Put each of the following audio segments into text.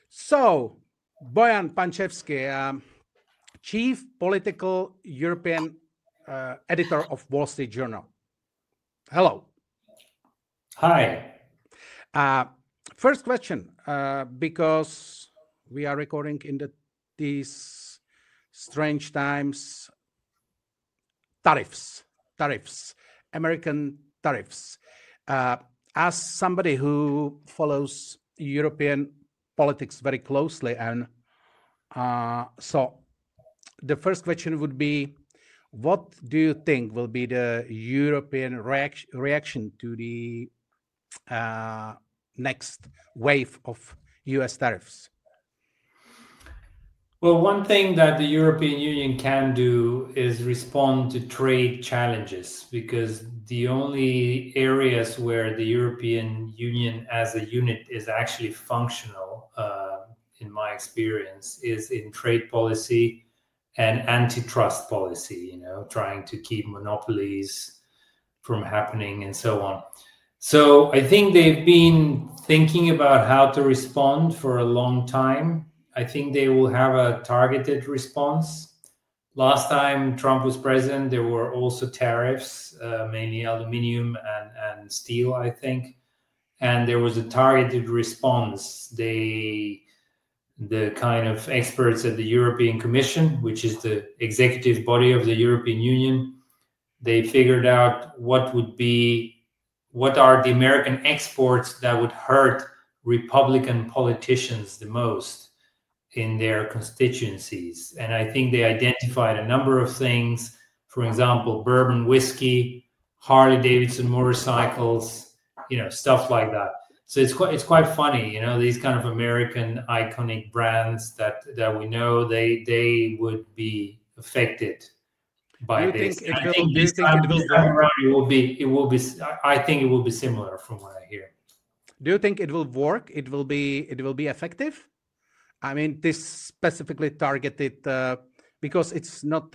So, Bojan Pancevski, Chief Political European Editor of Wall Street Journal. Hello. Hi. First question, because we are recording in these strange times, tariffs, American tariffs. As somebody who follows European politics very closely, and so the first question would be, what do you think will be the European reaction to the next wave of US tariffs? Well, one thing that the European Union can do is respond to trade challenges, because the only areas where the European Union as a unit is actually functional, in my experience, is in trade policy and antitrust policy, trying to keep monopolies from happening and so on. So I think they've been thinking about how to respond for a long time. I think they will have a targeted response. Last time Trump was president, there were also tariffs, mainly aluminium and steel, I think. And there was a targeted response. The kind of experts at the European Commission, which is the executive body of the European Union, they figured out what are the American exports that would hurt Republican politicians the most in their constituencies. And I think they identified a number of things, for example, bourbon whiskey, Harley Davidson motorcycles, stuff like that. So it's quite funny, these kind of American iconic brands that we know, they would be affected by this. I think it will be similar from what I hear. Do you think it will work? It will be effective? I mean, this specifically targeted because it's not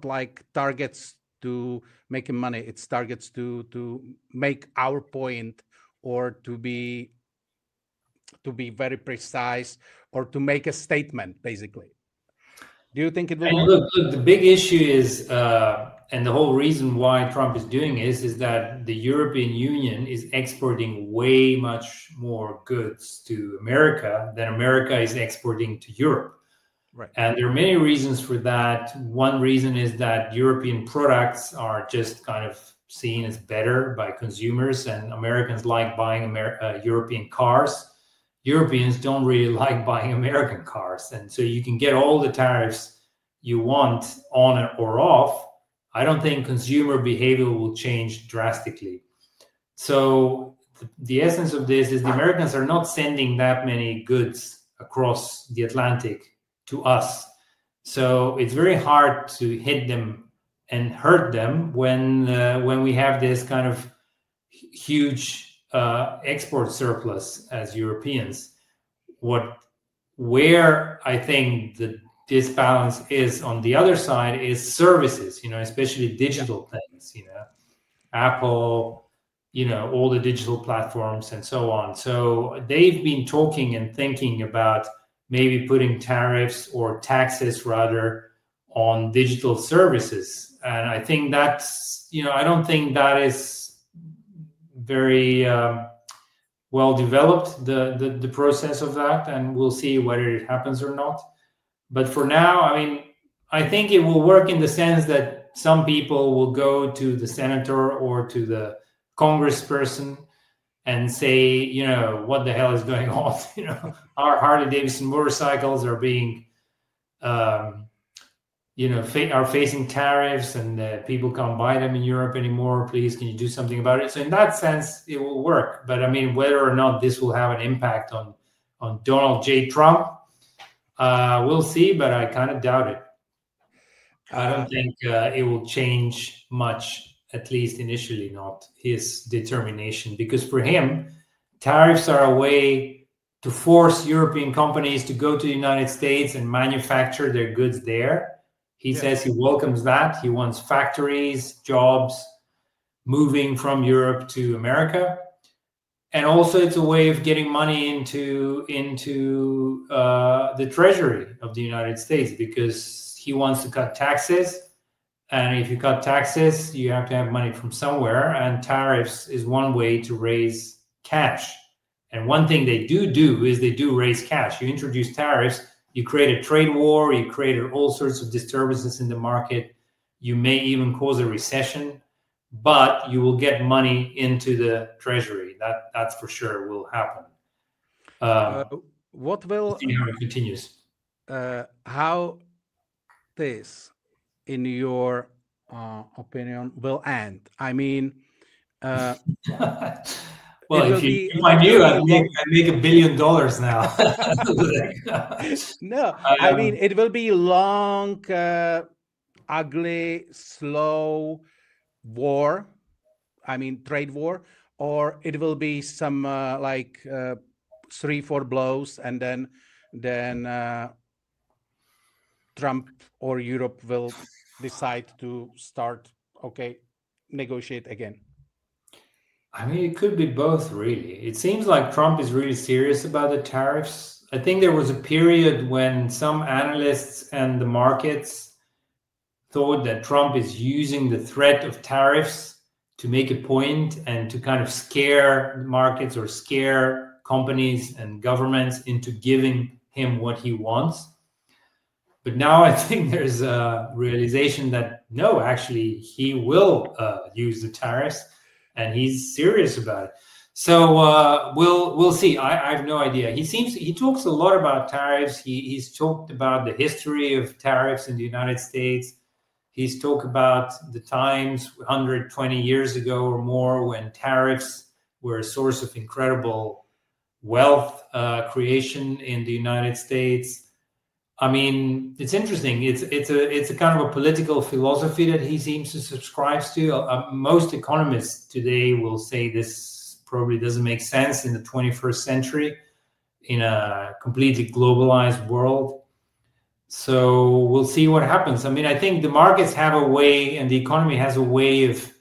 like targets to making money. It's targets to make our point, or to be very precise, or to make a statement, basically. Do you think it will work? Look, the big issue is, and the whole reason why Trump is doing is that the European Union is exporting way much more goods to America than America is exporting to Europe. Right. And there are many reasons for that. One reason is that European products are just kind of seen as better by consumers, and Americans like buying European cars. Europeans don't really like buying American cars. And so you can get all the tariffs you want on or off. I don't think consumer behavior will change drastically. So the essence of this is the Americans are not sending that many goods across the Atlantic to us. So it's very hard to hit them and hurt them when we have this kind of huge export surplus as Europeans. Where I think the disbalance is on the other side is services, especially digital things, Apple, all the digital platforms and so on. So they've been talking and thinking about maybe putting tariffs or taxes rather on digital services. And I think that's, I don't think that is very well developed, the process of that, and we'll see whether it happens or not. But for now, I think it will work in the sense that some people will go to the senator or to the congressperson and say, what the hell is going on? Our Harley Davidson motorcycles are being are facing tariffs, and people can't buy them in Europe anymore. Please, can you do something about it? So in that sense, it will work. But whether or not this will have an impact on Donald J. Trump, we'll see, but I kind of doubt it. I don't think it will change much, at least initially not, his determination. Because for him, tariffs are a way to force European companies to go to the United States and manufacture their goods there. He says he welcomes that. He wants factories, jobs moving from Europe to America. And also it's a way of getting money into the treasury of the United States, because he wants to cut taxes. And if you cut taxes, you have to have money from somewhere. And tariffs is one way to raise cash. And one thing they do is they do raise cash. You introduce tariffs, you create a trade war, you create all sorts of disturbances in the market. You may even cause a recession, but you will get money into the treasury. That's for sure will happen. What will see how it continues? How this, in your opinion, will end? I mean, well, if I knew, I'd make $1 billion now. No, I mean, it will be long, ugly, slow war. I mean, trade war, or it will be some like 3-4 blows, and then Trump or Europe will decide to start, negotiate again. I mean, it could be both, really. It seems like Trump is really serious about the tariffs. I think there was a period when some analysts and the markets thought that Trump is using the threat of tariffs to make a point and to kind of scare markets or scare companies and governments into giving him what he wants. But now I think there's a realization that no, actually, he will use the tariffs. And he's serious about it. So we'll see. I have no idea. He talks a lot about tariffs. He's talked about the history of tariffs in the United States. He's talked about the times 120 years ago or more when tariffs were a source of incredible wealth creation in the United States. I mean, it's interesting. It's a kind of a political philosophy that he seems to subscribe to. Most economists today will say this probably doesn't make sense in the 21st century in a completely globalized world. So we'll see what happens. I mean, I think the markets have a way, and the economy has a way of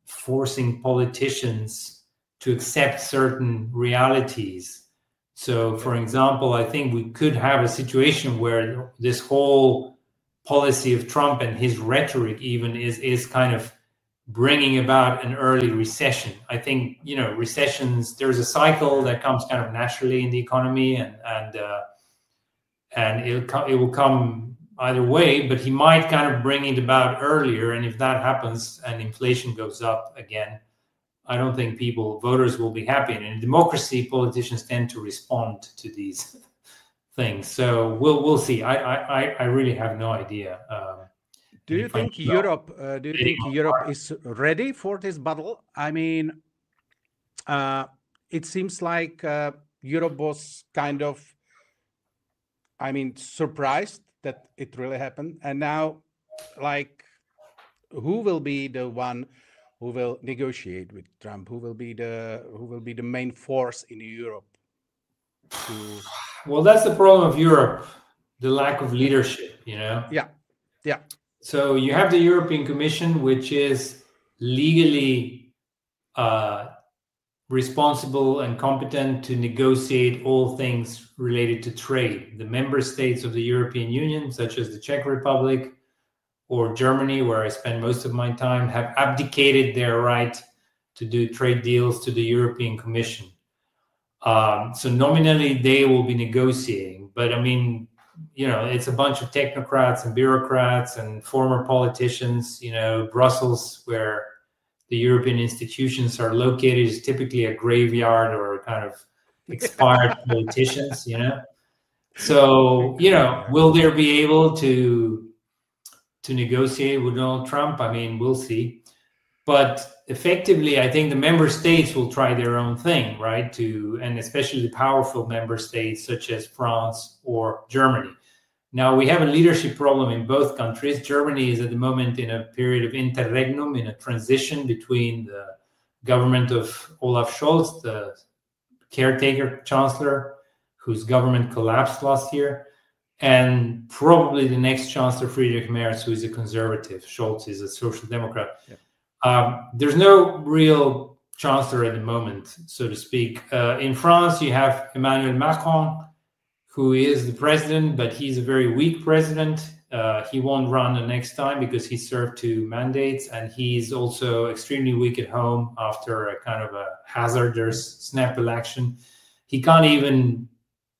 forcing politicians to accept certain realities. So, for example, I think we could have a situation where this whole policy of Trump and his rhetoric even is kind of bringing about an early recession. I think, recessions, there's a cycle that comes kind of naturally in the economy, and it will come either way, but he might kind of bring it about earlier. And if that happens and inflation goes up again, I don't think voters will be happy. And in democracy, politicians tend to respond to these things. So we'll see. I really have no idea. Do you think Europe is ready for this battle? I mean, it seems like Europe was kind of, surprised that it really happened. And now, like, who will be the one who will negotiate with Trump? Who will be the main force in Europe? Well, that's the problem of Europe, the lack of leadership, Yeah. So you have the European Commission, which is legally responsible and competent to negotiate all things related to trade. The member states of the European Union, such as the Czech Republic or Germany, where I spend most of my time, have abdicated their right to do trade deals to the European Commission. So nominally, they will be negotiating. But I mean, it's a bunch of technocrats and bureaucrats and former politicians. Brussels, where the European institutions are located, is typically a graveyard or kind of expired politicians, So, will there be able to negotiate with Donald Trump? I mean, we'll see. But effectively, I think the member states will try their own thing, right? And especially the powerful member states such as France or Germany. Now, we have a leadership problem in both countries. Germany is at the moment in a period of interregnum, in a transition between the government of Olaf Scholz, the caretaker chancellor, whose government collapsed last year, and probably the next chancellor, Friedrich Merz, who is a conservative. Scholz is a social democrat. Yeah. There's no real chancellor at the moment, so to speak. In France, you have Emmanuel Macron, who is the president, but he's a very weak president. He won't run the next time because he served 2 mandates, and he's also extremely weak at home after a kind of a hazardous snap election. He can't even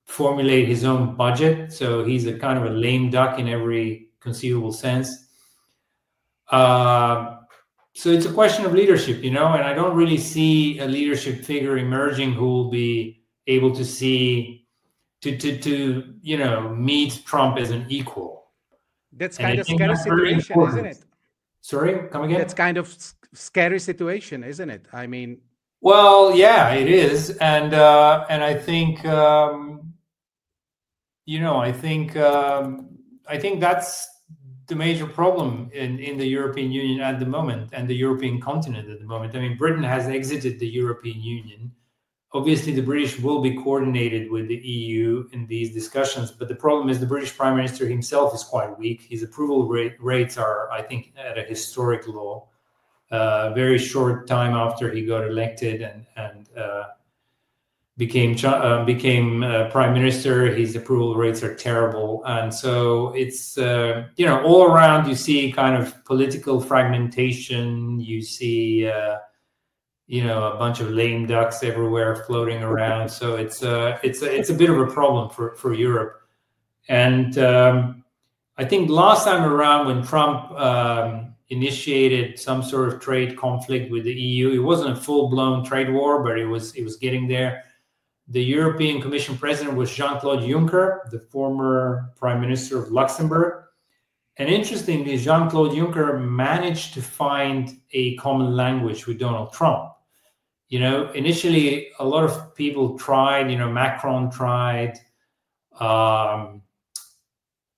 formulate his own budget, so he's a kind of a lame duck in every conceivable sense. So it's a question of leadership, you know, and I don't really see a leadership figure emerging who will be able to see to you know, meet Trump as an equal. That's kind of scary situation, isn't it? Sorry, come again? That's kind of scary situation, isn't it? I mean, well, yeah, it is, and I think you know, I think that's the major problem in the European Union at the moment, and the European continent at the moment. I mean, Britain has exited the European Union. Obviously, the British will be coordinated with the EU in these discussions, but the problem is the British Prime Minister himself is quite weak. His approval rates are, I think, at a historic low. Very short time after he got elected and became Prime Minister, his approval rates are terrible. And so it's, you know, all around you see kind of political fragmentation, you see you know, a bunch of lame ducks everywhere floating around. So it's a bit of a problem for Europe. And I think last time around when Trump initiated some sort of trade conflict with the EU, it wasn't a full-blown trade war, but it was getting there. The European Commission president was Jean-Claude Juncker, the former Prime Minister of Luxembourg. And interestingly, Jean-Claude Juncker managed to find a common language with Donald Trump. You know, initially, a lot of people tried, you know, Macron tried, Angela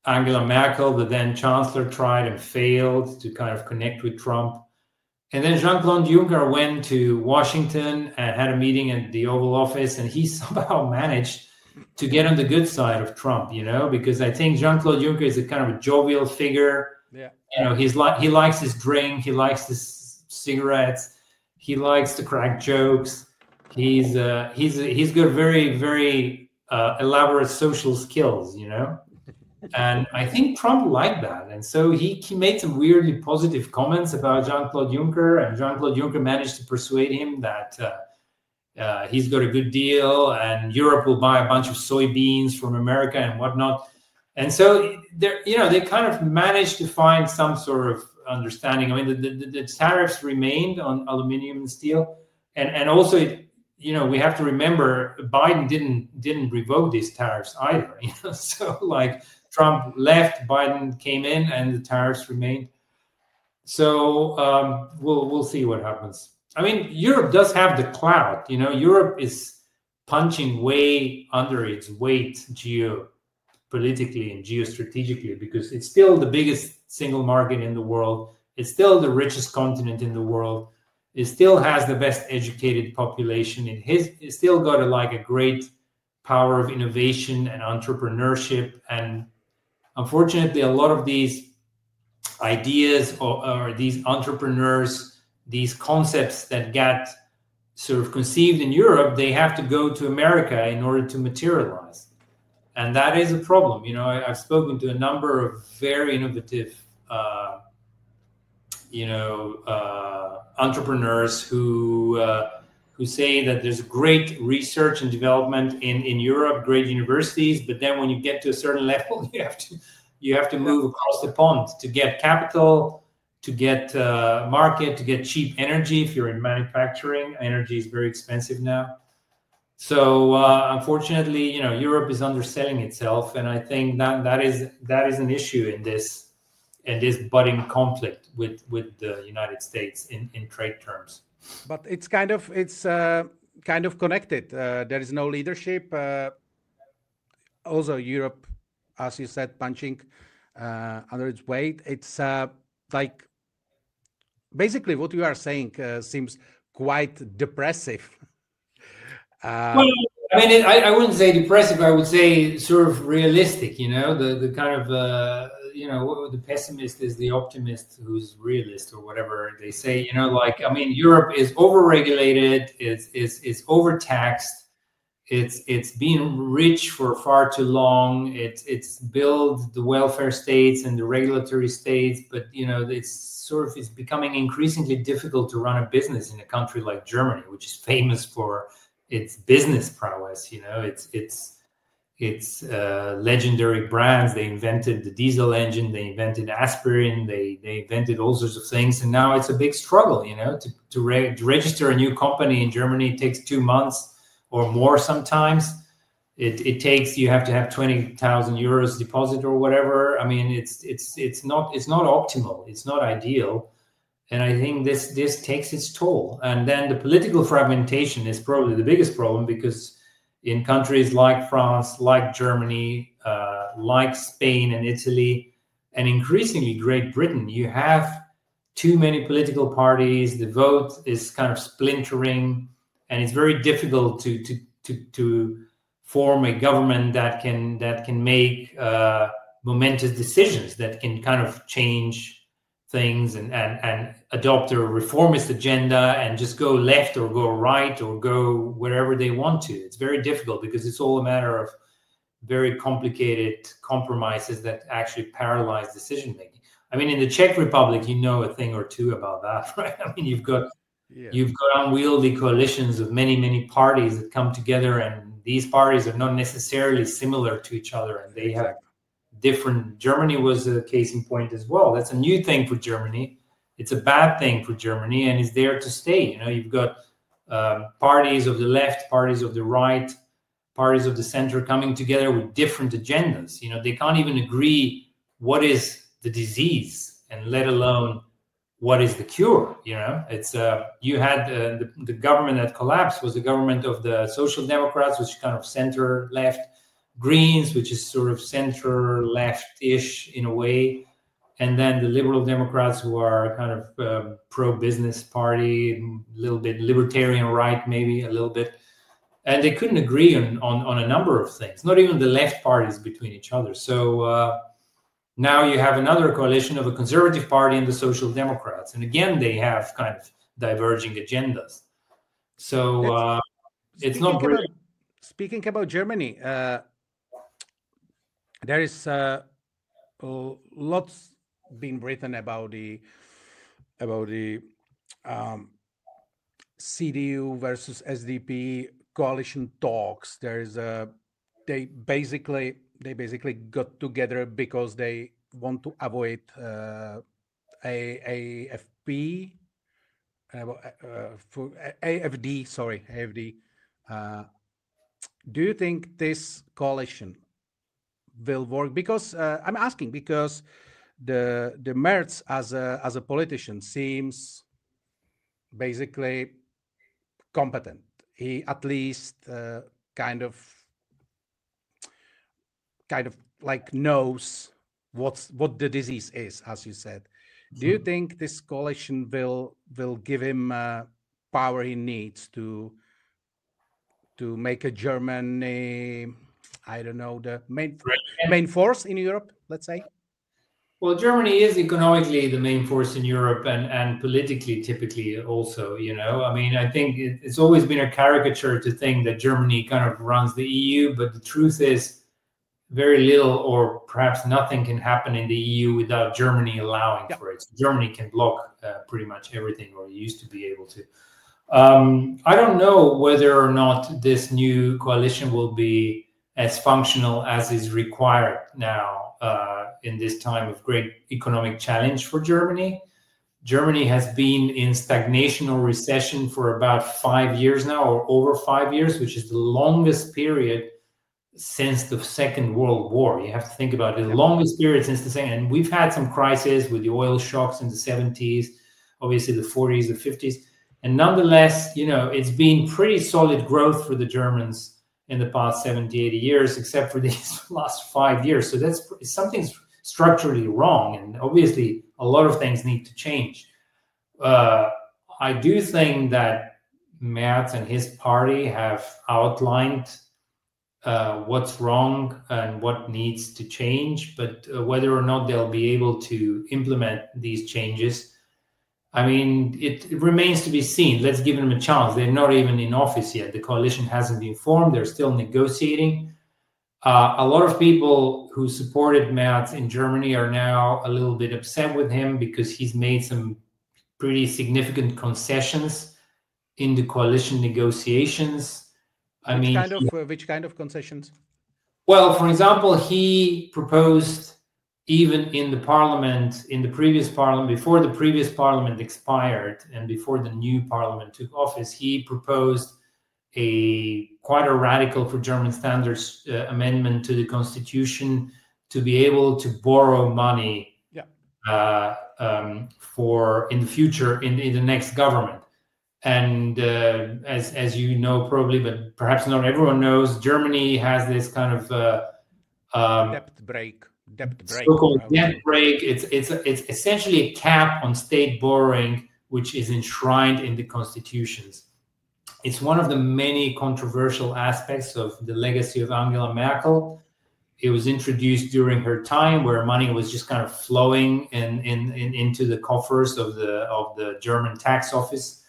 Merkel, the then chancellor, tried and failed to kind of connect with Trump. And then Jean-Claude Juncker went to Washington and had a meeting at the Oval Office, and he somehow managed to get on the good side of Trump, you know, because I think Jean-Claude Juncker is a kind of a jovial figure. Yeah. You know, he likes his drink, he likes his cigarettes. He likes to crack jokes. He's got very, very elaborate social skills, you know. And I think Trump liked that, and so he made some weirdly positive comments about Jean-Claude Juncker, and Jean-Claude Juncker managed to persuade him that he's got a good deal, and Europe will buy a bunch of soybeans from America and whatnot. And so you know, they kind of managed to find some sort of understanding. I mean, the tariffs remained on aluminum and steel, and also, you know, we have to remember Biden didn't revoke these tariffs either. You know, so like Trump left, Biden came in, and the tariffs remained. So we'll see what happens. I mean, Europe does have the clout. You know, Europe is punching way under its weight geopolitically and geostrategically because it's still the biggest single market in the world. It's still the richest continent in the world. It still has the best educated population. It's still got a great power of innovation and entrepreneurship. And unfortunately, a lot of these ideas or these entrepreneurs, these concepts that get sort of conceived in Europe, they have to go to America in order to materialize. And that is a problem. You know, I've spoken to a number of very innovative, entrepreneurs who say that there's great research and development in Europe, great universities, but then when you get to a certain level, you have to move across the pond to get capital, to get market, to get cheap energy. If you're in manufacturing, energy is very expensive now. So unfortunately, you know, Europe is underselling itself, and I think that is an issue in this budding conflict with the United States in trade terms. But it's kind of connected. There is no leadership. Also, Europe, as you said, punching under its weight. It's like basically what you are saying seems quite depressive. Well, I mean, I wouldn't say depressive. I would say sort of realistic. You know, the kind of the pessimist is the optimist who's realist, or whatever they say. Europe is overregulated, it's overtaxed, it's been rich for far too long. It's built the welfare states and the regulatory states, but it's becoming increasingly difficult to run a business in a country like Germany, which is famous for its business prowess. It's legendary brands. They invented the diesel engine, they invented aspirin, they invented all sorts of things, and now it's a big struggle. To register a new company in Germany, it takes 2 months or more sometimes. You have to have 20,000 euros deposit or whatever. I mean, it's not optimal. It's not ideal. And I think this takes its toll. And then the political fragmentation is probably the biggest problem, because in countries like France, like Germany, like Spain and Italy, and increasingly Great Britain, you have too many political parties. The vote is kind of splintering, and it's very difficult to form a government that can make momentous decisions, that can kind of change things and adopt a reformist agenda and just go left or go right or go wherever they want to. It's very difficult, because it's all a matter of very complicated compromises that actually paralyze decision making. I mean, in the Czech Republic, a thing or two about that, right? I mean, you've got unwieldy coalitions of many parties that come together, and these parties are not necessarily similar to each other, and they have different. Germany was a case in point as well. That's a new thing for Germany. It's a bad thing for Germany, and it's there to stay. You've got parties of the left, parties of the right, parties of the center coming together with different agendas. They can't even agree what is the disease, and let alone what is the cure. It's you had the government that collapsed was the government of the Social Democrats, which is kind of center left, Greens, which is sort of center left-ish in a way, and then the Liberal Democrats, who are kind of pro-business party, a little bit libertarian right, maybe a little bit, and they couldn't agree on a number of things, not even the left parties between each other. So now you have another coalition of a conservative party and the Social Democrats, and again they have kind of diverging agendas. So it's not brilliant. Speaking about Germany, there is lots been written about the CDU versus SDP coalition talks. They basically got together because they want to avoid AFD. Do you think this coalition will work? Because I'm asking because the Merz as a politician seems basically competent. He at least kind of like knows what the disease is, as you said. Do you think this coalition will give him power he needs to make a Germany, I don't know, the main force in Europe, let's say? Well, Germany is economically the main force in Europe, and politically, typically also, I mean, I think it's always been a caricature to think that Germany kind of runs the EU, but the truth is very little or perhaps nothing can happen in the EU without Germany allowing for it. So Germany can block pretty much everything, or used to be able to. I don't know whether or not this new coalition will be as functional as is required now in this time of great economic challenge for Germany. Germany has been in stagnation or recession for about 5 years now, or over 5 years, which is the longest period since the Second World War. You have to think about it, the longest period since the second. And we've had some crises with the oil shocks in the 70s, obviously the 40s, the 50s. And nonetheless, it's been pretty solid growth for the Germans in the past 70, 80 years, except for these last 5 years. So something's structurally wrong. And obviously, a lot of things need to change. I do think that Merz and his party have outlined what's wrong and what needs to change, but whether or not they'll be able to implement these changes, I mean, it remains to be seen. Let's give them a chance. They're not even in office yet. The coalition hasn't been formed. They're still negotiating. A lot of people who supported Merz in Germany are now a little bit upset with him because he's made some pretty significant concessions in the coalition negotiations. Which kind of concessions? Well, for example, he proposed, even in the parliament, in the previous parliament, before the previous parliament expired and before the new parliament took office, he proposed quite a radical, for German standards, amendment to the constitution to be able to borrow money for in the future in the next government. And as you know probably, but perhaps not everyone knows, Germany has this kind of debt break. So-called debt break. It's essentially a cap on state borrowing, which is enshrined in the constitutions. It's one of the many controversial aspects of the legacy of Angela Merkel. It was introduced during her time, where money was just kind of flowing into the coffers of the German tax office,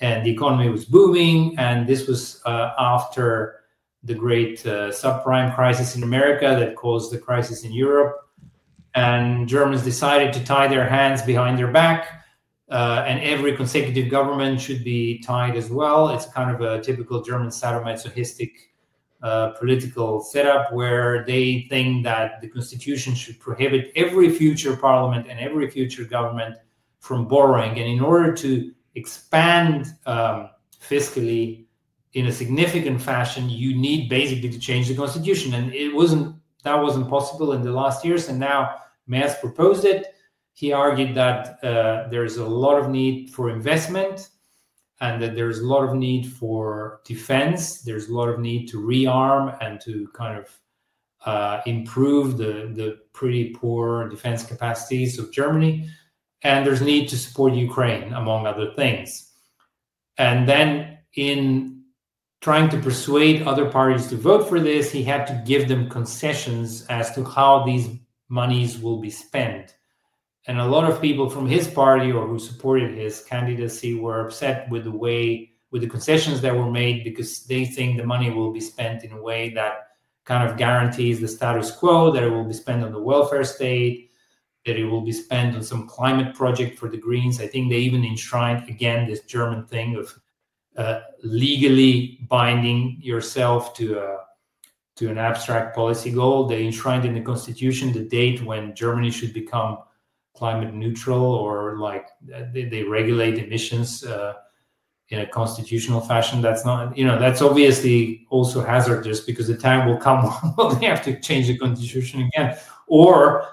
and the economy was booming. And this was after the great subprime crisis in America that caused the crisis in Europe. And Germans decided to tie their hands behind their back. And every consecutive government should be tied as well. It's kind of a typical German sadomasochistic political setup, where they think that the constitution should prohibit every future parliament and every future government from borrowing. And in order to expand fiscally in a significant fashion, you need basically to change the constitution. And that wasn't possible in the last years. And now Merz proposed it. He argued that there's a lot of need for investment, and that there's a lot of need for defense. There's a lot of need to rearm and to kind of improve the pretty poor defense capacities of Germany. And there's need to support Ukraine, among other things. And then in trying to persuade other parties to vote for this, he had to give them concessions as to how these monies will be spent. And a lot of people from his party, or who supported his candidacy, were upset with the concessions that were made, because they think the money will be spent in a way that kind of guarantees the status quo, that it will be spent on the welfare state, that it will be spent on some climate project for the Greens. I think they even enshrined, again, this German thing of legally binding yourself to an abstract policy goal. They enshrined in the constitution the date when Germany should become climate neutral, or like they regulate emissions in a constitutional fashion. That's not, that's obviously also hazardous, because the time will come when they have to change the constitution again, or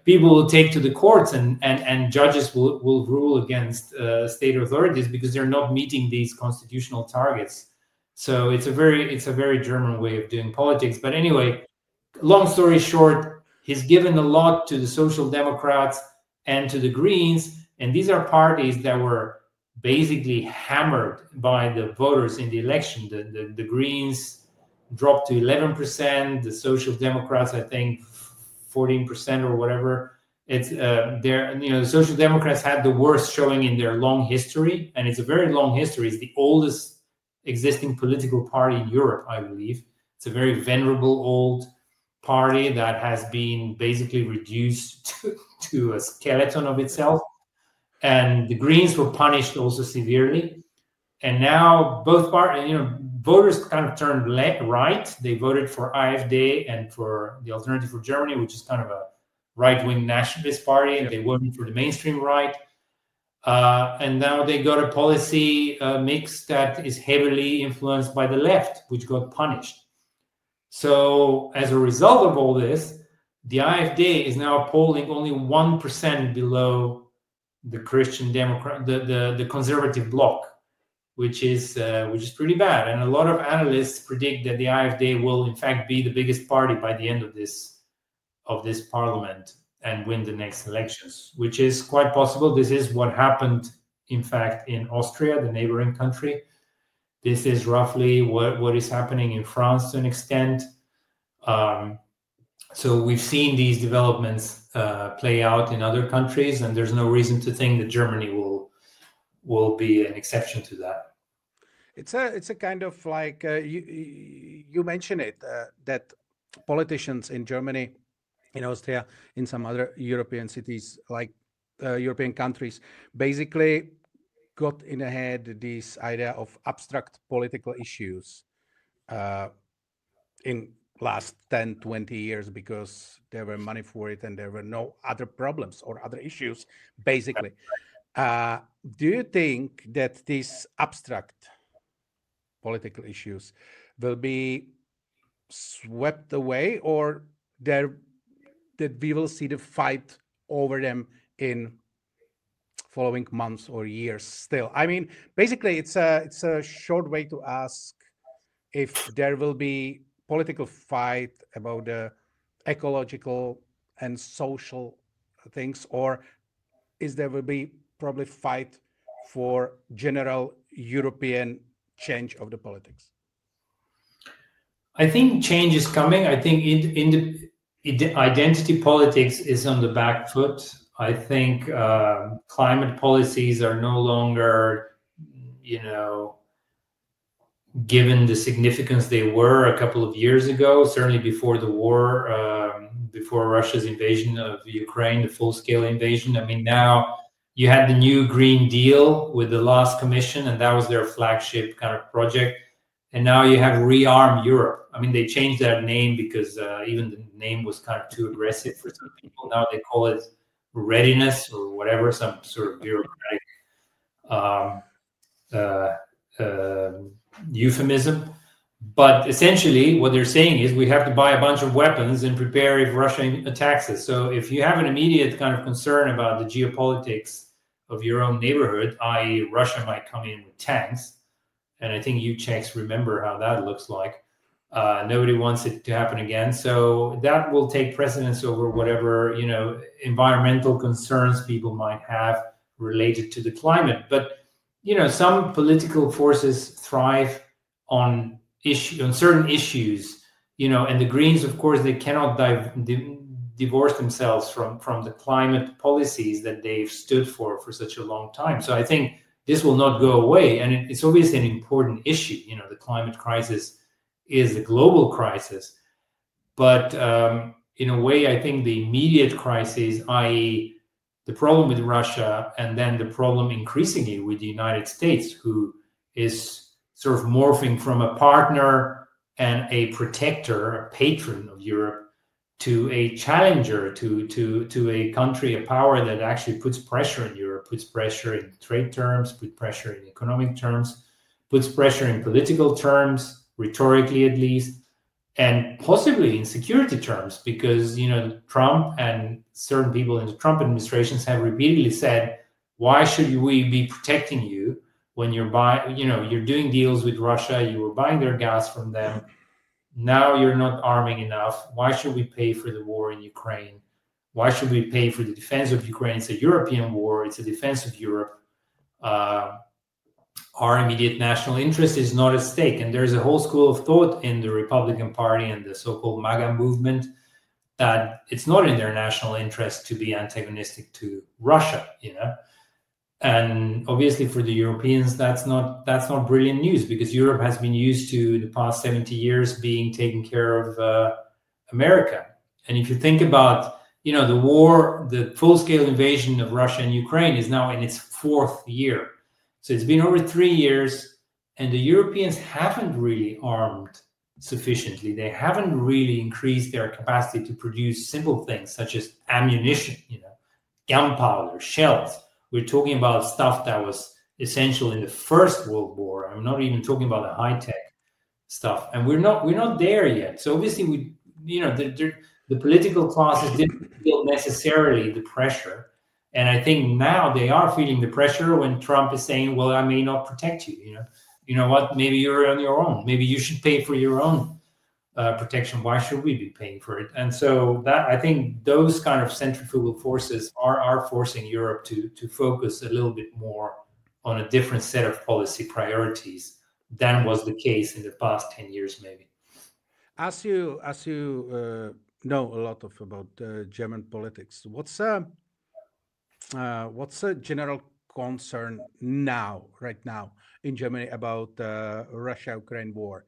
people will take to the courts, and judges will rule against state authorities because they're not meeting these constitutional targets. So it's a very German way of doing politics. But anyway, long story short, he's given a lot to the Social Democrats and to the Greens, and these are parties that were basically hammered by the voters in the election. The Greens dropped to 11%, the Social Democrats, I think, 14% or whatever. It's the Social Democrats had the worst showing in their long history, and it's a very long history. It's the oldest existing political party in Europe, I believe. It's a very venerable old party that has been basically reduced to a skeleton of itself. And the Greens were punished also severely. And now both parties, voters kind of turned right. They voted for AfD and for the Alternative for Germany, which is kind of a right-wing nationalist party, and they voted for the mainstream right. And now they got a policy mix that is heavily influenced by the left, which got punished. So as a result of all this, the AfD is now polling only 1% below the Christian Democrat, the conservative bloc, which is pretty bad. And a lot of analysts predict that the AfD will in fact be the biggest party by the end of this parliament and win the next elections, which is quite possible. This is what happened, in fact, in Austria, the neighboring country. This is roughly what is happening in France to an extent. So we've seen these developments play out in other countries, and there's no reason to think that Germany will be an exception to that. It's a kind of like you mentioned it that politicians in Germany, in Austria, in some other European cities like European countries, basically got in ahead this idea of abstract political issues in last 10, 20 years, because there were money for it and there were no other problems or other issues, basically. Do you think that these abstract political issues will be swept away, or that we will see the fight over them in following months or years still? I mean, basically, it's a short way to ask if there will be political fight about the ecological and social things, or is there will be probably fight for general European change of the politics? I think change is coming. I think identity politics is on the back foot. I think climate policies are no longer, given the significance they were a couple of years ago, certainly before the war, before Russia's invasion of Ukraine, the full-scale invasion. I mean, now you had the new Green Deal with the last commission, and that was their flagship kind of project. And now you have Rearm Europe. I mean, they changed that name because even the name was kind of too aggressive for some people. Now they call it Readiness or whatever, some sort of bureaucratic euphemism. But essentially what they're saying is we have to buy a bunch of weapons and prepare if Russia attacks us. So if you have an immediate kind of concern about the geopolitics of your own neighborhood, i.e. Russia might come in with tanks, and I think you Czechs remember how that looks like. Nobody wants it to happen again. So that will take precedence over whatever, environmental concerns people might have related to the climate. But, some political forces thrive on certain issues, and the Greens, of course, they cannot divorce themselves from the climate policies that they've stood for such a long time. So I think this will not go away. And it's obviously an important issue. The climate crisis is a global crisis. But in a way, I think the immediate crisis, i.e. the problem with Russia, and then the problem increasingly with the United States, who is sort of morphing from a partner and a protector, a patron of Europe, to a challenger, to a country, a power that actually puts pressure in Europe, puts pressure in trade terms, puts pressure in economic terms, puts pressure in political terms, rhetorically at least, and possibly in security terms, because Trump and certain people in the Trump administrations have repeatedly said, why should we be protecting you when you're you're doing deals with Russia, you were buying their gas from them, now you're not arming enough. Why should we pay for the war in Ukraine? Why should we pay for the defense of Ukraine? It's a European war. It's a defense of Europe. Our immediate national interest is not at stake. And there's a whole school of thought in the Republican Party and the so-called MAGA movement that it's not in their national interest to be antagonistic to Russia, And obviously for the Europeans, that's not brilliant news, because Europe has been used to the past 70 years being taken care of America. And if you think about, the war, the full-scale invasion of Russia and Ukraine is now in its 4th year. So it's been over 3 years, and the Europeans haven't really armed sufficiently. They haven't really increased their capacity to produce simple things such as ammunition, gunpowder, shells. We're talking about stuff that was essential in the First World War. I'm not even talking about the high-tech stuff, and we're not there yet. So obviously, the political classes didn't feel necessarily the pressure, and I think now they are feeling the pressure when Trump is saying, "Well, I may not protect you." You know what? Maybe you're on your own. Maybe you should pay for your own protection. Why should we be paying for it? And so that, I think those kind of centrifugal forces are forcing Europe to focus a little bit more on a different set of policy priorities than was the case in the past 10 years, maybe. As you know a lot about German politics, what's a general concern right now in Germany about Russia-Ukraine war?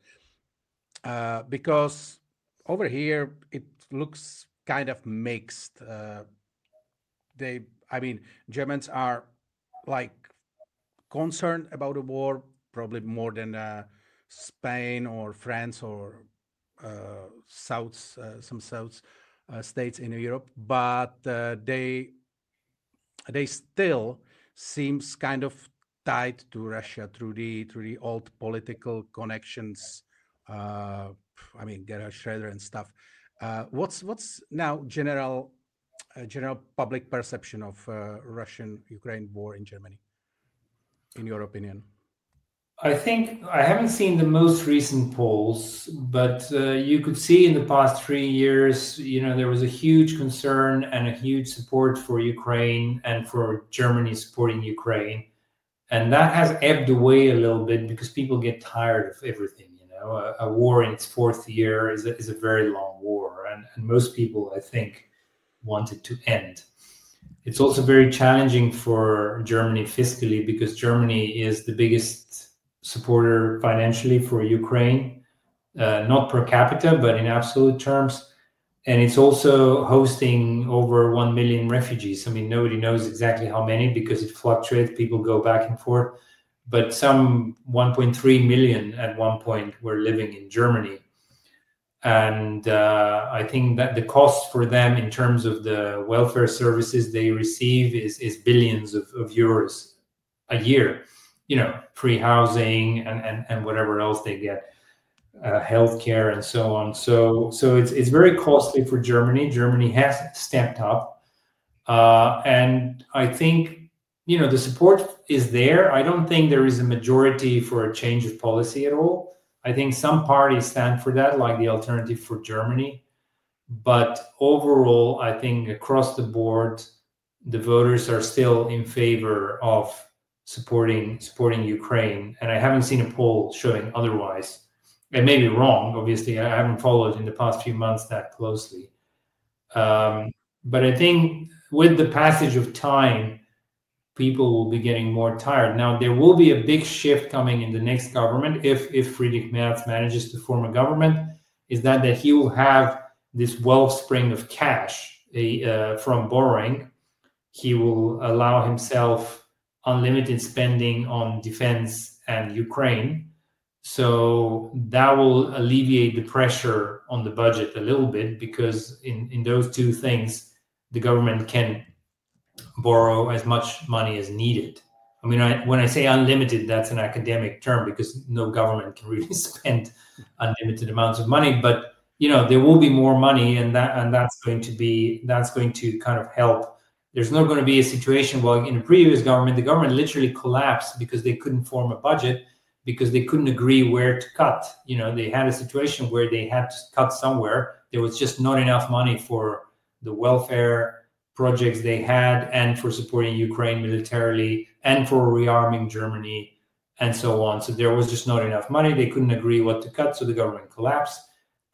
Because over here it looks kind of mixed. Germans are like concerned about the war, probably more than Spain or France or some South states in Europe, but they still seems kind of tied to Russia through the old political connections. Gerhard Schröder and stuff. What's now general public perception of Russian-Ukraine war in Germany, in your opinion? I think I haven't seen the most recent polls, but you could see in the past 3 years, there was a huge concern and a huge support for Ukraine and for Germany supporting Ukraine. And that has ebbed away a little bit because people get tired of everything. A war in its 4th year is a very long war, and most people, I think, want it to end. It's also very challenging for Germany fiscally because Germany is the biggest supporter financially for Ukraine, not per capita, but in absolute terms. And it's also hosting over 1 million refugees. Nobody knows exactly how many because it fluctuates. People go back and forth. But some 1.3 million at one point were living in Germany. And I think that the cost for them in terms of the welfare services they receive is billions of euros a year. Free housing and whatever else they get, healthcare and so on. So it's very costly for Germany. Germany has stepped up. And I think, the support is there. I don't think there is a majority for a change of policy at all. I think some parties stand for that, like the Alternative for Germany. But overall, I think across the board, the voters are still in favor of supporting Ukraine. And I haven't seen a poll showing otherwise. It may be wrong. Obviously, I haven't followed in the past few months that closely. But I think with the passage of time, people will be getting more tired. Now, there will be a big shift coming in the next government if Friedrich Merz manages to form a government, is that he will have this wellspring of cash from borrowing. He will allow himself unlimited spending on defense and Ukraine. So that will alleviate the pressure on the budget a little bit, because in those two things, the government can borrow as much money as needed. When I say unlimited, that's an academic term because no government can really spend unlimited amounts of money. But there will be more money, and that's going to kind of help. There's not going to be a situation in the previous government, the government literally collapsed because they couldn't form a budget because they couldn't agree where to cut. They had a situation where they had to cut somewhere. There was just not enough money for the welfare projects they had, and for supporting Ukraine militarily, and for rearming Germany, and so on. So there was just not enough money. They couldn't agree what to cut, so the government collapsed.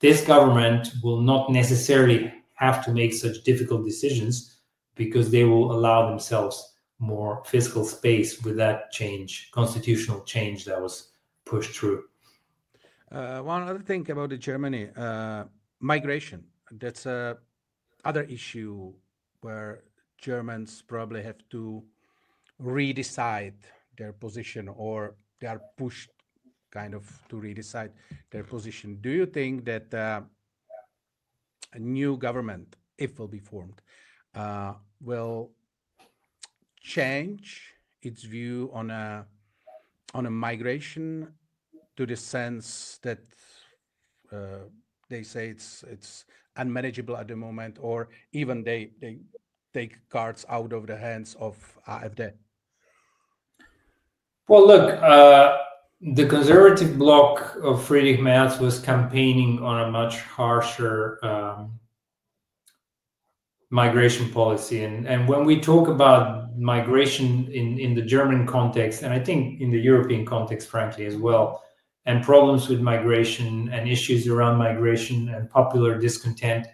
This government will not necessarily have to make such difficult decisions because they will allow themselves more fiscal space with that change, constitutional change that was pushed through. One other thing about Germany, migration. That's other issue where Germans probably have to redecide their position, or they are pushed kind of to redecide their position. Do you think that a new government, if will be formed, will change its view on a migration, to the sense that they say it's unmanageable at the moment, or even they take cards out of the hands of AfD? Well, look, the conservative bloc of Friedrich Merz was campaigning on a much harsher migration policy. And when we talk about migration in the German context, and I think in the European context, frankly, as well, and problems with migration and issues around migration and popular discontent,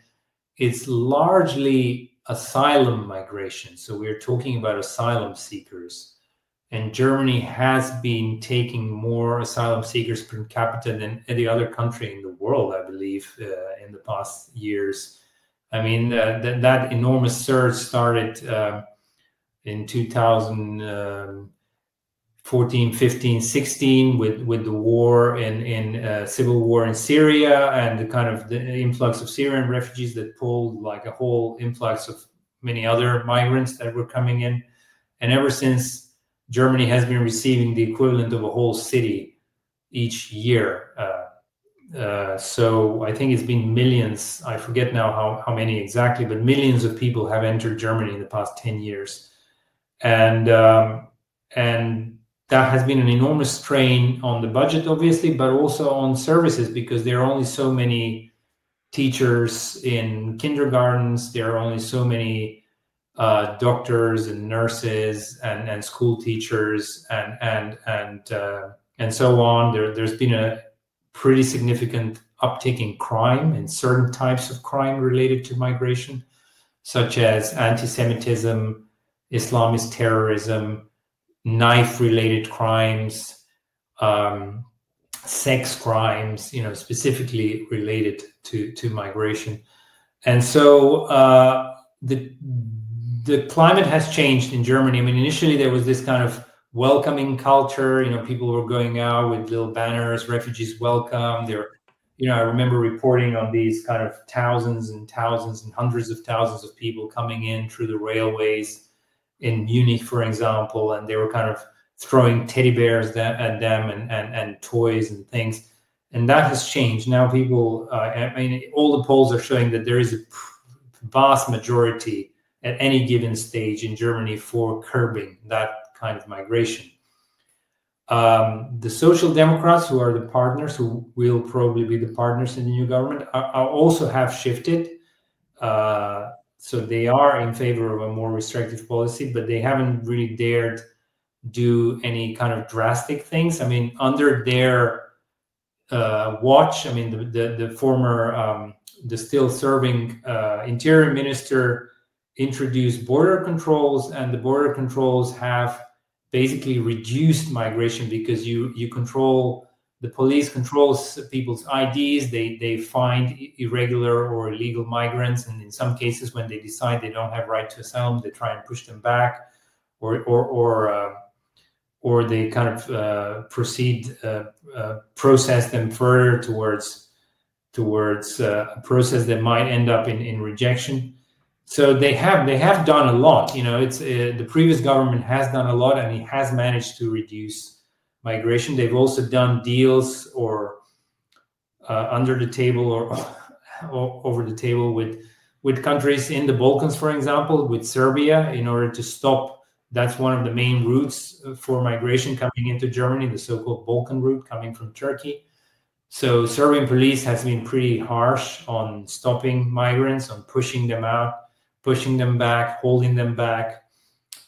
it's largely asylum migration. So we're talking about asylum seekers. And Germany has been taking more asylum seekers per capita than any other country in the world, I believe, in the past years. I mean, that enormous surge started in 2014, 15, 16 with the war in civil war in Syria, and the kind of the influx of Syrian refugees that pulled like a whole influx of many other migrants that were coming in. And ever since, Germany has been receiving the equivalent of a whole city each year. So I think it's been millions. I forget now how many exactly, but millions of people have entered Germany in the past 10 years. And that has been an enormous strain on the budget, obviously, but also on services, because there are only so many teachers in kindergartens. There are only so many doctors and nurses and school teachers and so on. There's been a pretty significant uptick in crime, in certain types of crime related to migration, such as anti-Semitism, Islamist terrorism, knife-related crimes, sex crimes, specifically related to migration. And so the climate has changed in Germany. I mean, initially there was this kind of welcoming culture. People were going out with little banners, refugees welcome. I remember reporting on these kind of thousands and thousands and hundreds of thousands of people coming in through the railways in Munich, for example, and they were kind of throwing teddy bears at them and toys and things. And that has changed. Now people, all the polls are showing that there is a vast majority at any given stage in Germany for curbing that kind of migration. The Social Democrats, who are the partners, who will probably be the partners in the new government, are also have shifted. So they are in favor of a more restrictive policy, but they haven't really dared do any kind of drastic things. I mean, under their watch, I mean, the former, the still serving interior minister introduced border controls, and the border controls have basically reduced migration because you control, the police controls people's IDs, they find irregular or illegal migrants, and in some cases when they decide they don't have right to asylum, they try and push them back, or they kind of process them further towards a process that might end up in rejection. So they have done a lot. It's the previous government has done a lot, and it has managed to reduce migration. They've also done deals or under the table or over the table with countries in the Balkans, for example, with Serbia, in order to stop. That's one of the main routes for migration coming into Germany, the so-called Balkan route coming from Turkey. So Serbian police has been pretty harsh on stopping migrants, on pushing them out, pushing them back, holding them back.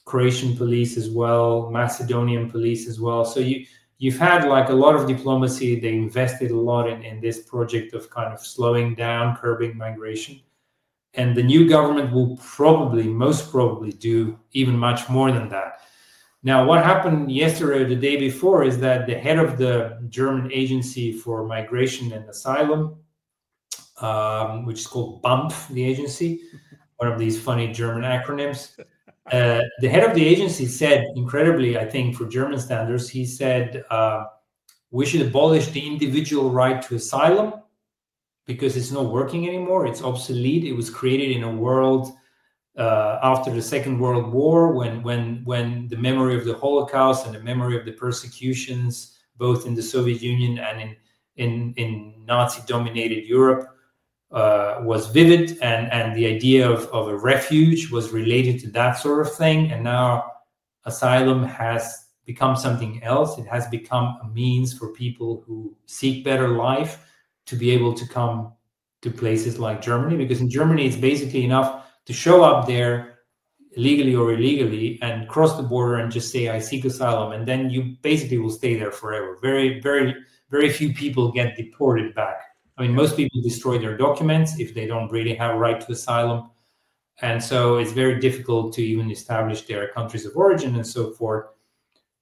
Croatian police as well, Macedonian police as well. So you've had like a lot of diplomacy. They invested a lot in this project of kind of slowing down, curbing migration. And the new government will most probably do even much more than that. Now, what happened yesterday or the day before is that the head of the German Agency for Migration and Asylum, which is called BAMF, the agency, one of these funny German acronyms, the head of the agency said, incredibly, I think, for German standards, he said, we should abolish the individual right to asylum because it's not working anymore. It's obsolete. It was created in a world after the Second World War, when the memory of the Holocaust and the memory of the persecutions, both in the Soviet Union and in Nazi-dominated Europe, was vivid, and the idea of a refuge was related to that sort of thing. And now asylum has become something else. It has become a means for people who seek better life to be able to come to places like Germany, because in Germany it's basically enough to show up there legally or illegally and cross the border and just say, I seek asylum, and then you basically will stay there forever. Very, very, very few people get deported back. I mean, most people destroy their documents if they don't really have a right to asylum. And so it's very difficult to even establish their countries of origin and so forth.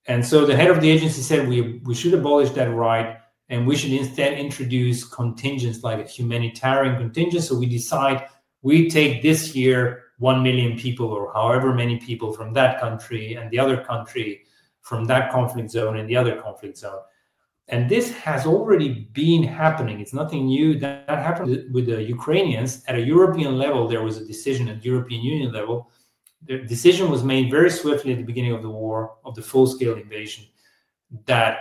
And so the head of the agency said we should abolish that right, and we should instead introduce contingents like a humanitarian contingent. So we decide we take this year 1 million people or however many people from that country and the other country from that conflict zone and the other conflict zone. And this has already been happening. It's nothing new. That happened with the Ukrainians. At a European level, there was a decision at European Union level. The decision was made very swiftly at the beginning of the war, of the full-scale invasion, that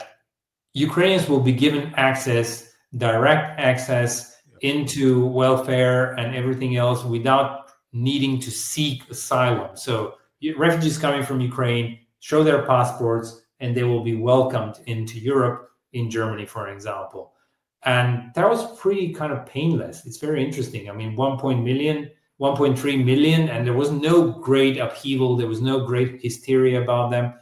Ukrainians will be given access, direct access into welfare and everything else without needing to seek asylum. So refugees coming from Ukraine show their passports and they will be welcomed into Europe, in Germany, for example. And that was pretty kind of painless. It's very interesting. I mean, 1.3 million, and there was no great upheaval. There was no great hysteria about them.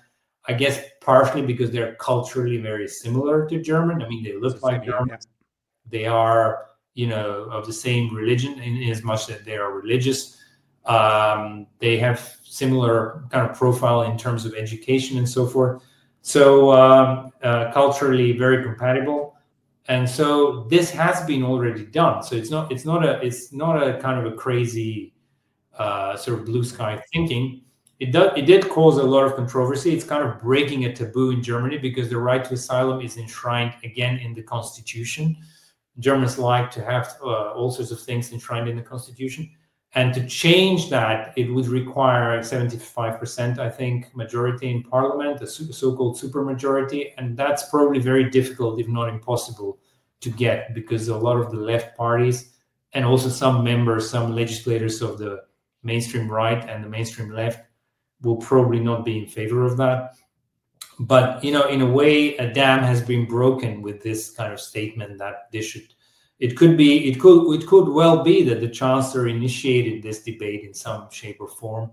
I guess partially because they're culturally very similar to German. I mean, they look like Germans. Yeah. They are, you know, of the same religion in as much that they are religious. They have similar kind of profile in terms of education and so forth. So culturally very compatible, and so this has been already done. So it's not a kind of a crazy sort of blue sky thinking. It did cause a lot of controversy. It's kind of breaking a taboo in Germany because the right to asylum is enshrined again in the constitution. Germans like to have all sorts of things enshrined in the constitution. And to change that, it would require 75%, I think, majority in parliament, a so-called supermajority. And that's probably very difficult, if not impossible, to get, because a lot of the left parties and also some members, some legislators of the mainstream right and the mainstream left will probably not be in favor of that. But, you know, in a way, a dam has been broken with this kind of statement that they should. It could well be that the chancellor initiated this debate in some shape or form.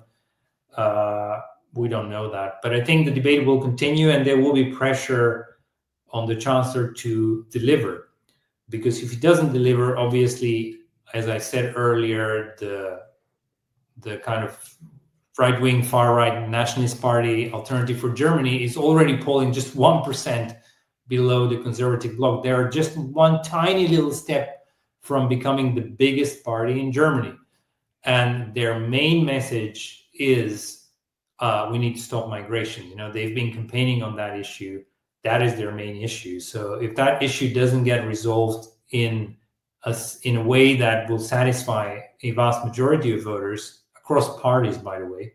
We don't know that, but I think the debate will continue, and there will be pressure on the chancellor to deliver, because if he doesn't deliver, obviously, as I said earlier, the kind of right-wing, far-right nationalist party Alternative for Germany is already polling just 1% below the conservative bloc. They are just one tiny little step from becoming the biggest party in Germany. And their main message is, we need to stop migration. You know, they've been campaigning on that issue. That is their main issue. So if that issue doesn't get resolved in a way that will satisfy a vast majority of voters, across parties, by the way,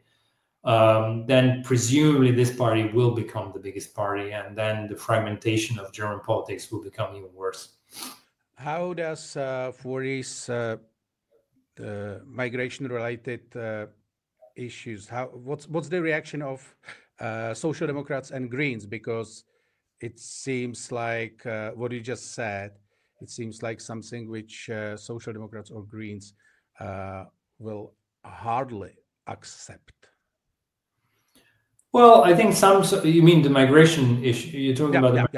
then presumably this party will become the biggest party, and then the fragmentation of German politics will become even worse. How does, for these migration-related issues, what's the reaction of Social Democrats and Greens? Because it seems like what you just said, it seems like something which Social Democrats or Greens will hardly accept. Well, I think you mean the migration issue? You're talking about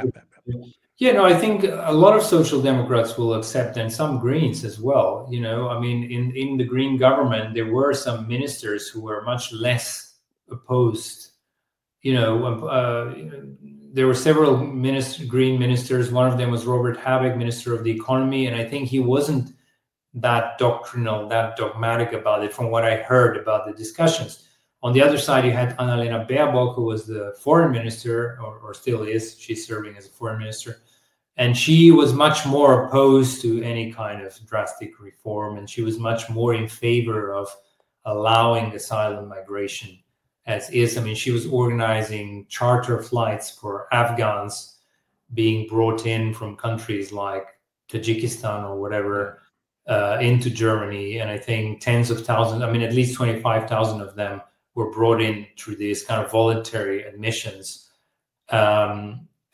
Yeah, no, I think a lot of Social Democrats will accept, and some Greens as well. You know, I mean, in the Green government, there were some ministers who were much less opposed. You know, there were several Green ministers. One of them was Robert Habeck, Minister of the Economy, and I think he wasn't that doctrinal, that dogmatic about it from what I heard about the discussions. On the other side, you had Annalena Baerbock, who was the foreign minister, or still is. She's serving as a foreign minister. And she was much more opposed to any kind of drastic reform. And she was much more in favor of allowing asylum migration as is. I mean, she was organizing charter flights for Afghans being brought in from countries like Tajikistan or whatever into Germany. And I think tens of thousands, I mean, at least 25,000 of them were brought in through these kind of voluntary admissions.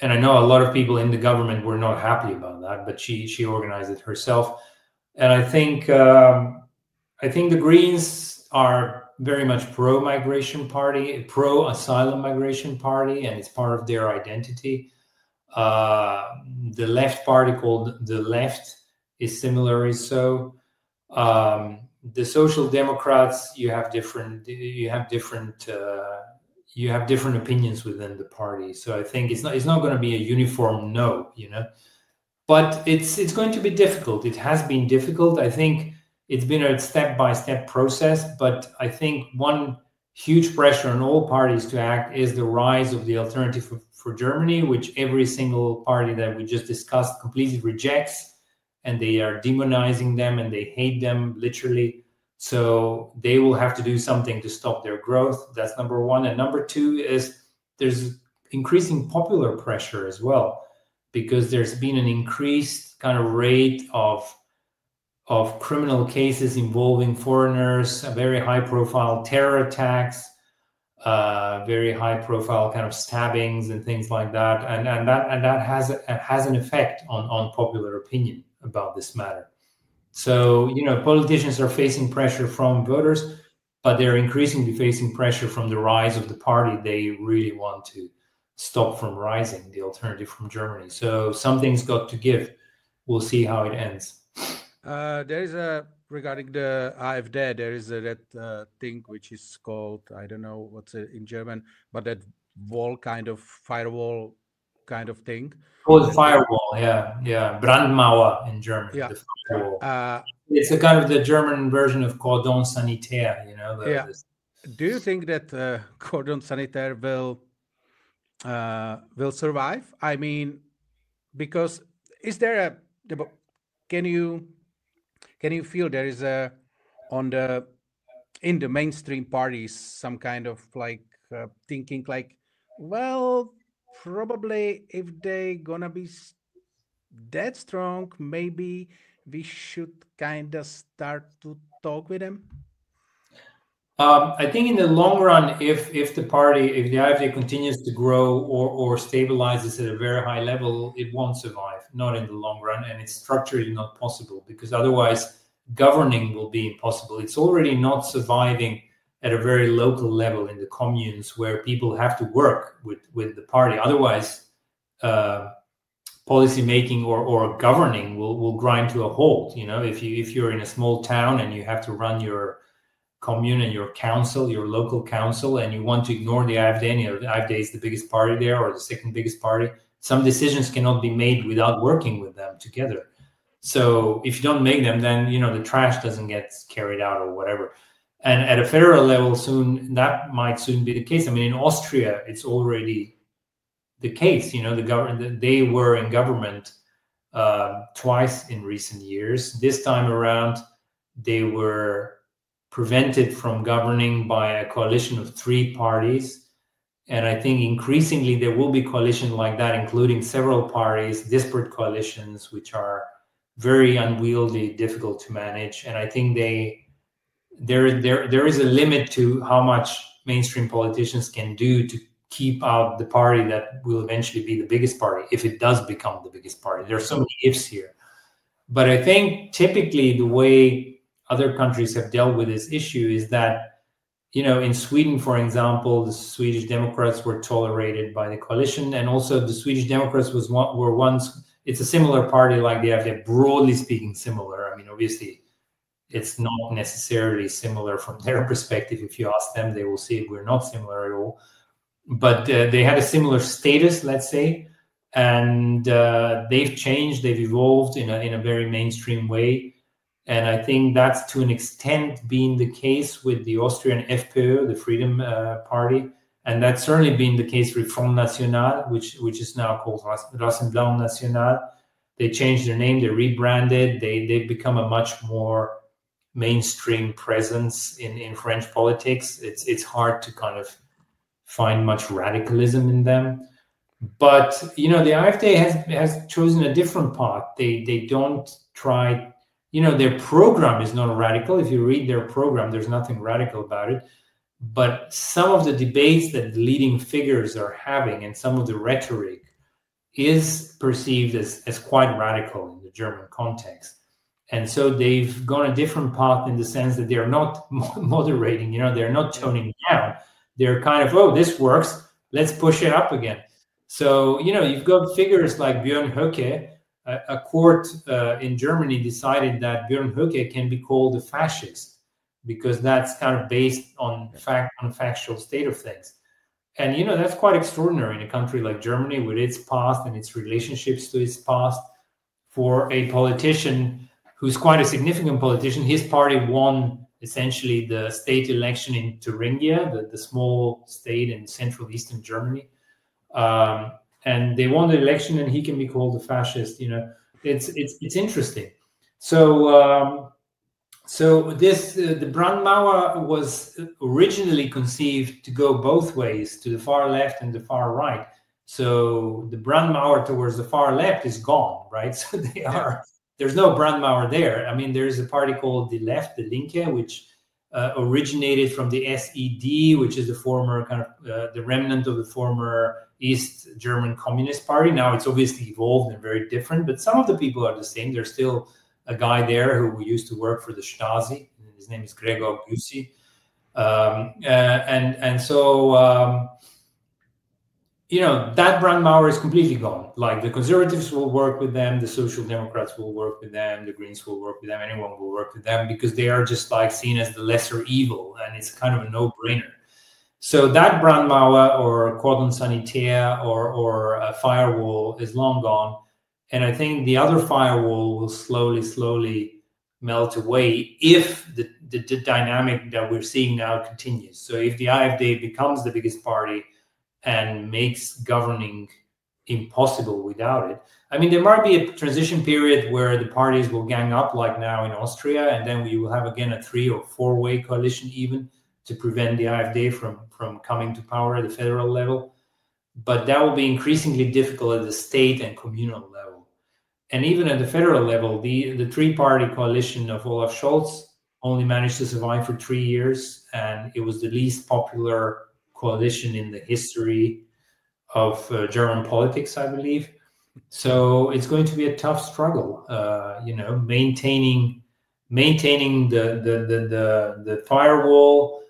And I know a lot of people in the government were not happy about that, but she organized it herself. And I think the Greens are very much pro-migration party, pro-asylum migration party, and it's part of their identity. The left party called the Left is similarly so. The Social Democrats, you have different opinions within the party. So I think it's not going to be a uniform no, but it's going to be difficult. It has been difficult. I think it's been a step-by-step process, but I think one huge pressure on all parties to act is the rise of the Alternative for Germany, which every single party that we just discussed completely rejects, and they are demonizing them and they hate them literally. So they will have to do something to stop their growth. That's number one. And number two is there's increasing popular pressure as well, because there's been an increased kind of rate of criminal cases involving foreigners, a very high profile terror attacks, very high profile kind of stabbings and things like that. And that has an effect on popular opinion about this matter. So, politicians are facing pressure from voters, but they're increasingly facing pressure from the rise of the party they really want to stop from rising, the Alternative from Germany. So something's got to give. We'll see how it ends. There is regarding the AfD, there is that thing which is called, I don't know what's it in German, but that wall kind of firewall kind of thing. Oh, the firewall, yeah. Brandmauer in German. Yeah. The firewall. It's a kind of the German version of cordon sanitaire, Do you think that cordon sanitaire will survive? I mean, because is there can you feel there is in the mainstream parties some kind of thinking like, well, probably if they gonna be that strong, maybe we should kind of start to talk with them? I think in the long run, if the AfD continues to grow or stabilizes at a very high level, it won't survive, not in the long run. And it's structurally not possible, because otherwise governing will be impossible. It's already not surviving at a very local level in the communes, where people have to work with the party. Otherwise, policy making or governing will grind to a halt. If you're in a small town and you have to run your commune and your council, your local council, and you want to ignore the AfD, the AfD is the biggest party there, or the second biggest party, some decisions cannot be made without working with them together. So if you don't make them, then the trash doesn't get carried out or whatever. And at a federal level, that might soon be the case. I mean, in Austria, it's already the case. They were in government twice in recent years. This time around, they were prevented from governing by a coalition of 3 parties. And I think increasingly there will be coalitions like that, including several parties, disparate coalitions, which are very unwieldy, difficult to manage. And I think there is a limit to how much mainstream politicians can do to keep out the party that will eventually be the biggest party, if it does become the biggest party. There are so many ifs here. But I think typically the way other countries have dealt with this issue is that, in Sweden, for example, the Swedish Democrats were tolerated by the coalition, and also the Swedish Democrats were once, it's a similar party like the AfD, broadly speaking similar. I mean, obviously, it's not necessarily similar from their perspective. If you ask them, they will see we're not similar at all. But they had a similar status, let's say, and they've changed, they've evolved in a very mainstream way. And I think that's to an extent been the case with the Austrian FPÖ, the Freedom Party. And that's certainly been the case with Front National, which is now called Rassemblement National. They changed their name, they rebranded, they've become a much more mainstream presence in French politics. It's hard to kind of find much radicalism in them. But, the AfD has chosen a different path. They don't try... their program is not radical. If you read their program, there's nothing radical about it. But some of the debates that the leading figures are having and some of the rhetoric is perceived as quite radical in the German context. And so they've gone a different path in the sense that they're not moderating, they're not toning down. They're kind of, oh, this works, let's push it up again. So, you've got figures like Björn Höcke. A court in Germany decided that Björn Höcke can be called a fascist because that's kind of based on factual state of things. And, that's quite extraordinary in a country like Germany with its past and its relationships to its past. For a politician who's quite a significant politician, his party won essentially the state election in Thuringia, the small state in central eastern Germany. And they won the election, and he can be called a fascist. It's interesting. So the Brandmauer was originally conceived to go both ways, to the far left and the far right. So the Brandmauer towards the far left is gone, right? So there's no Brandmauer there. I mean, there's a party called the Left, the Linke, which originated from the SED, which is the former kind of the remnant of the former East German Communist Party. Now it's obviously evolved and very different, but some of the people are the same. There's still a guy there who used to work for the Stasi. His name is Gregor Gysi. That Brandmauer is completely gone. Like, the conservatives will work with them, the social democrats will work with them, the Greens will work with them, anyone will work with them, because they are just like seen as the lesser evil, and it's kind of a no-brainer. So that Brandmauer or cordon sanitaire or a firewall is long gone. And I think the other firewall will slowly melt away if the dynamic that we're seeing now continues. So if the AfD becomes the biggest party and makes governing impossible without it. I mean, there might be a transition period where the parties will gang up, like now in Austria, and then we will have again a 3 or 4-way coalition even to prevent the AfD from coming to power at the federal level. But that will be increasingly difficult at the state and communal level. And even at the federal level, the 3-party coalition of Olaf Scholz only managed to survive for 3 years, and it was the least popular coalition in the history of German politics, I believe. So it's going to be a tough struggle, maintaining the firewall,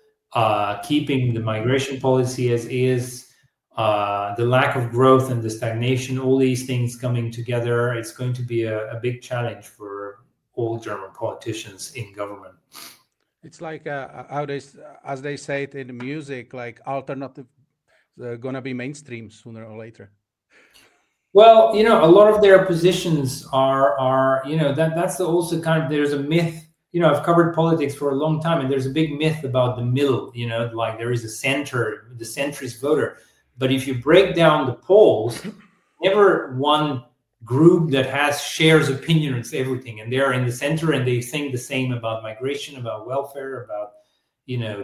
keeping the migration policy as is, the lack of growth and the stagnation, all these things coming together. It's going to be a big challenge for all German politicians in government. It's like as they say it in the music, like alternative gonna be mainstream sooner or later. Well, a lot of their positions are that's also kind of, there's a myth. I've covered politics for a long time, and there's a big myth about the middle. Like there is a center, the centrist voter. But if you break down the polls, never one group that shares opinions everything, and they're in the center and they think the same about migration, about welfare, about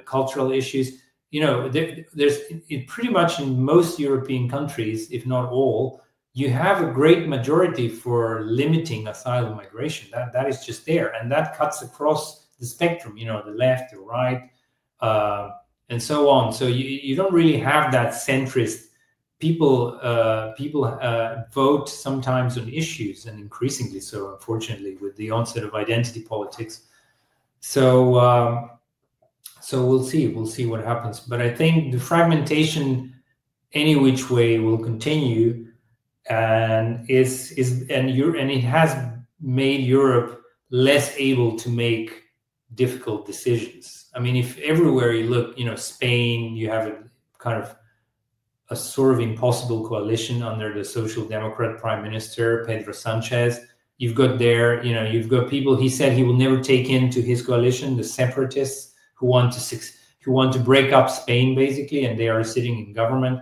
cultural issues. There's pretty much in most European countries, if not all, you have a great majority for limiting asylum migration. That is just there, and that cuts across the spectrum. The left, the right, and so on. So you don't really have that centrist. People vote sometimes on issues, and increasingly so, unfortunately, with the onset of identity politics. So we'll see what happens. But I think the fragmentation, any which way, will continue, and it has made Europe less able to make difficult decisions. I mean, if everywhere you look, Spain, you have a kind of a sort of impossible coalition under the Social Democrat Prime Minister, Pedro Sanchez. You've got you've got people, he said he will never take into his coalition the separatists who want to break up Spain, basically, and they are sitting in government.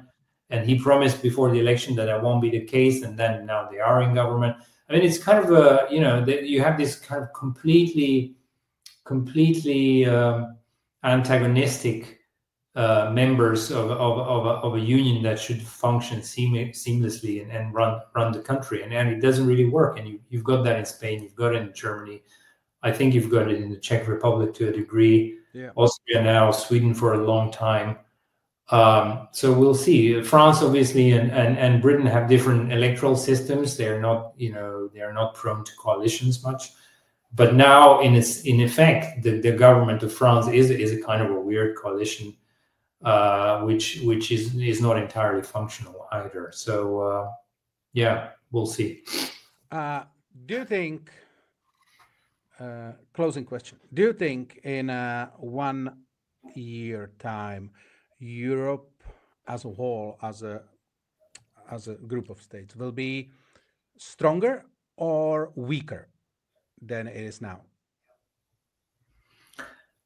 And he promised before the election that won't be the case, and then now they are in government. I mean, it's kind of you have this kind of completely antagonistic members of a union that should function seamlessly and run the country, and it doesn't really work. And you've got that in Spain, you've got it in Germany, I think you've got it in the Czech Republic to a degree, Austria now, Sweden for a long time. So we'll see. France obviously and Britain have different electoral systems. They're not prone to coalitions much. But now in effect, the government of France is a kind of a weird coalition. which is not entirely functional either. So yeah, we'll see. Do you think, closing question, do you think in 1 year time, Europe as a whole, as a group of states, will be stronger or weaker than it is now?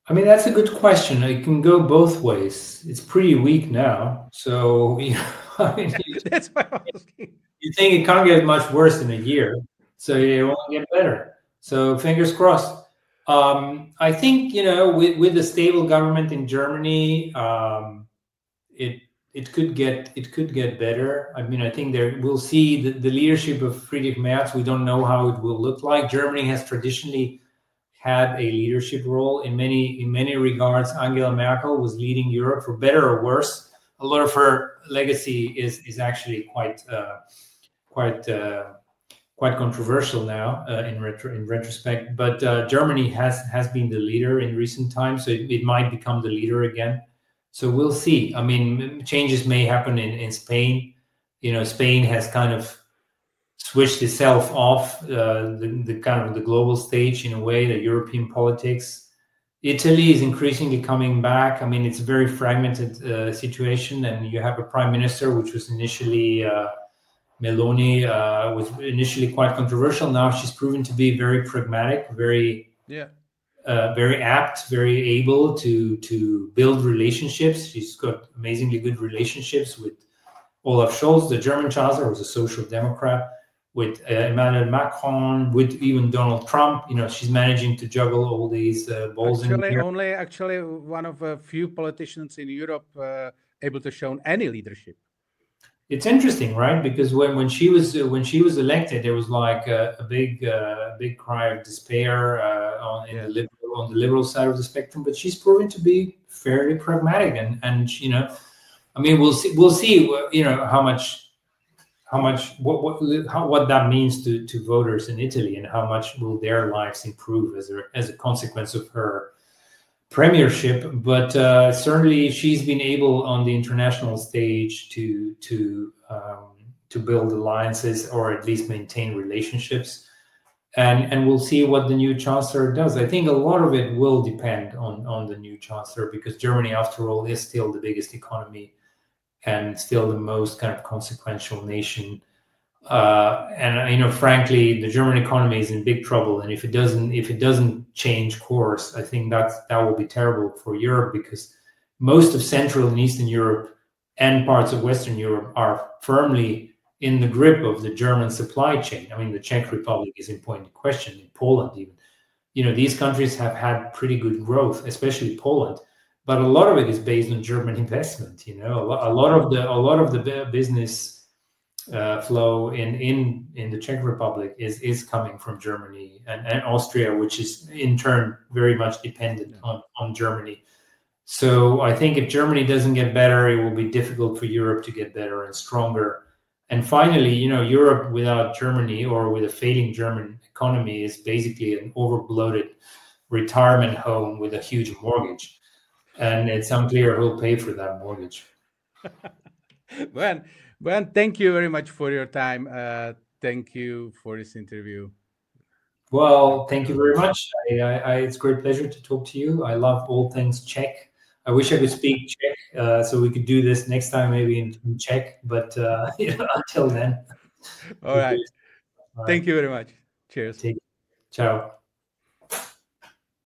I mean, that's a good question. It can go both ways. It's pretty weak now. So, I mean, that's why I'm asking. You think it can't get much worse in a year, so it won't get better. So fingers crossed. I think, with the stable government in Germany, it could get better. I mean, I think we'll see the leadership of Friedrich Merz. We don't know how it will look like. Germany has traditionally had a leadership role in many regards. Angela Merkel was leading Europe for better or worse. A lot of her legacy is actually quite controversial now in retrospect. But Germany has been the leader in recent times, so it might become the leader again. So we'll see. I mean, changes may happen in Spain. Spain has kind of switched itself off the kind of the global stage in a way, the European politics. Italy is increasingly coming back. I mean, it's a very fragmented situation, and you have a prime minister, which was initially Meloni, was initially quite controversial. Now she's proven to be very pragmatic, very apt, very able to build relationships. She's got amazingly good relationships with Olaf Scholz, the German chancellor, who's a social democrat, with Emmanuel Macron, with even Donald Trump. She's managing to juggle all these balls in the air. Actually, one of a few politicians in Europe able to show any leadership. It's interesting, right? Because when she was elected, there was like a big cry of despair on the liberal side of the spectrum. But she's proven to be fairly pragmatic, and I mean, we'll see. What that means to voters in Italy, and how much will their lives improve as a consequence of her premiership. But certainly she's been able on the international stage to build alliances, or at least maintain relationships, and we'll see what the new chancellor does. I think a lot of it will depend on the new chancellor, because Germany, after all, is still the biggest economy and still the most kind of consequential nation. And frankly, the German economy is in big trouble. And if it doesn't change course, I think that will be terrible for Europe, because most of Central and Eastern Europe and parts of Western Europe are firmly in the grip of the German supply chain. I mean, the Czech Republic is in point of question, in Poland even. These countries have had pretty good growth, especially Poland. But a lot of it is based on German investment. A lot of the business flow in the Czech Republic is coming from Germany and Austria, which is in turn very much dependent on Germany. So I think if Germany doesn't get better, it will be difficult for Europe to get better and stronger. And finally, Europe without Germany, or with a failing German economy, is basically an overbloated retirement home with a huge mortgage. And it's unclear who'll pay for that mortgage. Well, thank you very much for your time. Thank you for this interview. Well, thank you very much. It's a great pleasure to talk to you. I love all things Czech. I wish I could speak Czech, so we could do this next time, maybe in Czech. But until then. All right. Thank you very much. Cheers. Ciao.